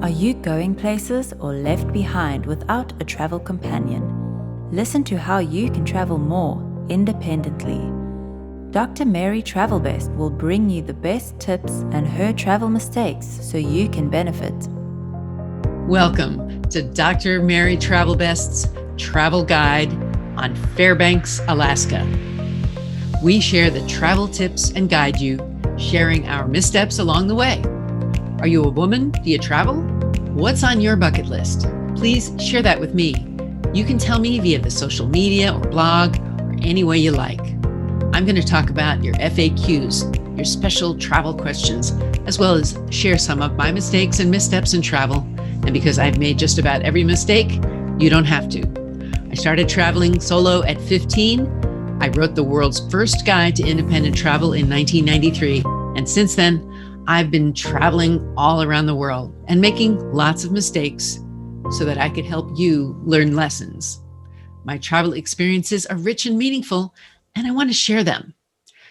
Are you going places or left behind without a travel companion? Listen to how you can travel more independently. Dr. Mary Travelbest will bring you the best tips and her travel mistakes so you can benefit. Welcome to Dr. Mary Travelbest's Travel Guide on Fairbanks, Alaska. We share the travel tips and guide you, sharing our missteps along the way. Are you a woman? Do you travel? What's on your bucket list? Please share that with me. You can tell me via the social media or blog or any way you like. I'm going to talk about your FAQs, your special travel questions, as well as share some of my mistakes and missteps in travel. And because I've made just about every mistake, you don't have to. I started traveling solo at 15. I wrote the world's first guide to independent travel in 1993. And since then, I've been traveling all around the world and making lots of mistakes so that I could help you learn lessons. My travel experiences are rich and meaningful, and I want to share them.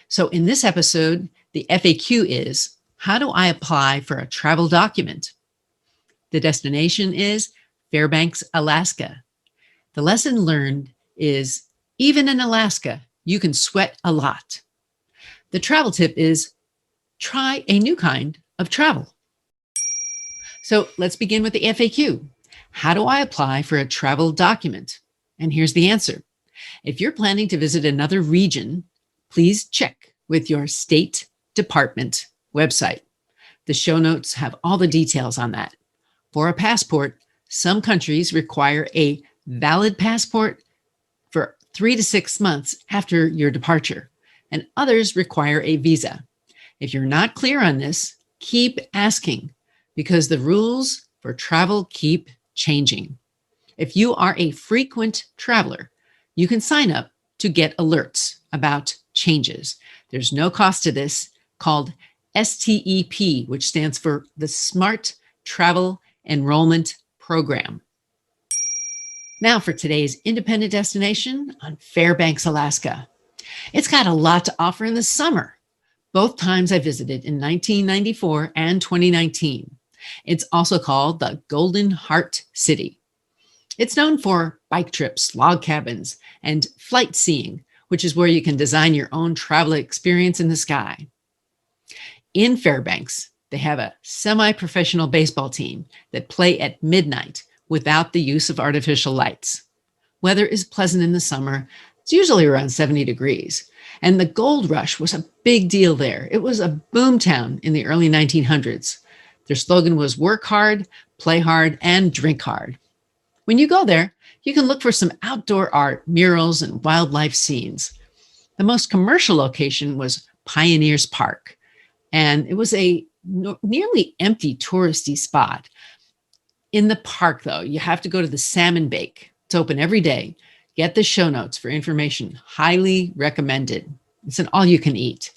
So in this episode, the FAQ is, how do I apply for a travel document? The destination is Fairbanks, Alaska. The lesson learned is, even in Alaska, you can sweat a lot. The travel tip is, try a new kind of travel. So let's begin with the FAQ. How do I apply for a travel document? And here's the answer. If you're planning to visit another region, please check with your State Department website. The show notes have all the details on that. For a passport, some countries require a valid passport for 3 to 6 months after your departure, and others require a visa. If you're not clear on this, keep asking because the rules for travel keep changing. If you are a frequent traveler, you can sign up to get alerts about changes. There's no cost to this, called STEP, which stands for the Smart Travel Enrollment Program. Now for today's independent destination on Fairbanks, Alaska. It's got a lot to offer in the summer. Both times I visited in 1994 and 2019. It's also called the Golden Heart City. It's known for bike trips, log cabins, and flight seeing, which is where you can design your own travel experience in the sky. In Fairbanks, they have a semi-professional baseball team that play at midnight without the use of artificial lights. Weather is pleasant in the summer. It's usually around 70 degrees. And the gold rush was a big deal there. It was a boom town in the early 1900s. Their slogan was work hard, play hard, and drink hard. When you go there, you can look for some outdoor art, murals, and wildlife scenes. The most commercial location was Pioneers Park, and it was a nearly empty touristy spot. In the park, though, you have to go to the Salmon Bake. It's open every day. Get the show notes for information. Highly recommended. It's an all-you-can-eat.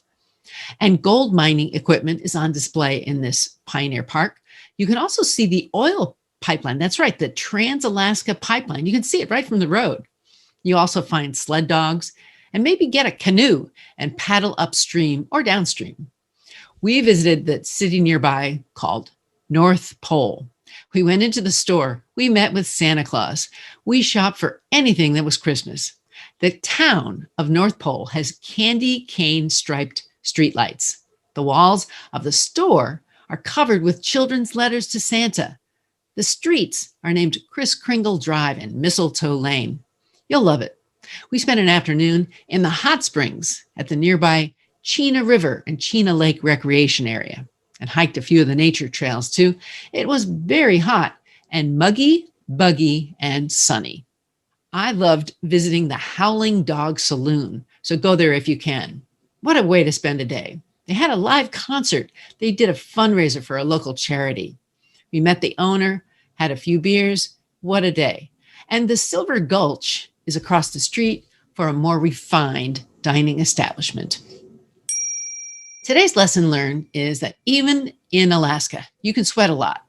And gold mining equipment is on display in this Pioneer Park. You can also see the oil pipeline. That's right, the Trans-Alaska Pipeline. You can see it right from the road. You also find sled dogs and maybe get a canoe and paddle upstream or downstream. We visited the city nearby called North Pole. We went into the store. We met with Santa Claus. We shopped for anything that was Christmas. The town of North Pole has candy cane striped streetlights. The walls of the store are covered with children's letters to Santa. The streets are named Kris Kringle Drive and Mistletoe Lane. You'll love it. We spent an afternoon in the hot springs at the nearby Chena River and Chena Lake Recreation Area, and hiked a few of the nature trails too. It was very hot and muggy, buggy, and sunny. I loved visiting the Howling Dog Saloon, so go there if you can. What a way to spend a day. They had a live concert. They did a fundraiser for a local charity. We met the owner, had a few beers. What a day. And the Silver Gulch is across the street for a more refined dining establishment. Today's lesson learned is that even in Alaska, you can sweat a lot.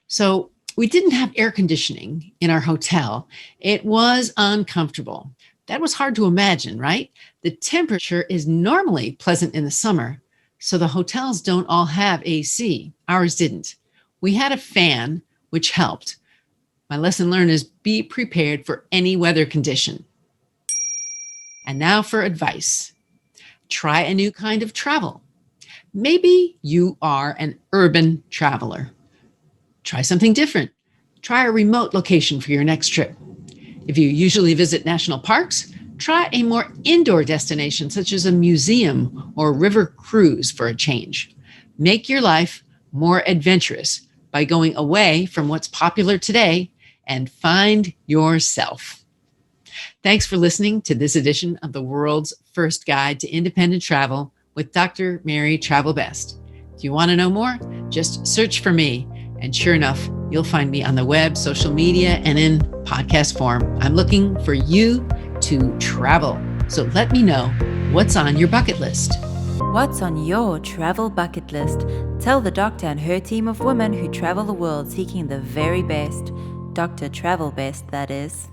So we didn't have air conditioning in our hotel. It was uncomfortable. That was hard to imagine, right? The temperature is normally pleasant in the summer, so the hotels don't all have AC. Ours didn't. We had a fan, which helped. My lesson learned is be prepared for any weather condition. And now for advice. Try a new kind of travel. Maybe you are an urban traveler. Try something different. Try a remote location for your next trip. If you usually visit national parks, try a more indoor destination such as a museum or river cruise for a change. Make your life more adventurous by going away from what's popular today and find yourself. Thanks for listening to this edition of the world's first guide to independent travel with Dr. Mary Travelbest. If you want to know more, just search for me. And sure enough, you'll find me on the web, social media, and in podcast form. I'm looking for you to travel. So let me know what's on your bucket list. What's on your travel bucket list? Tell the doctor and her team of women who travel the world seeking the very best. Dr. Travelbest, that is.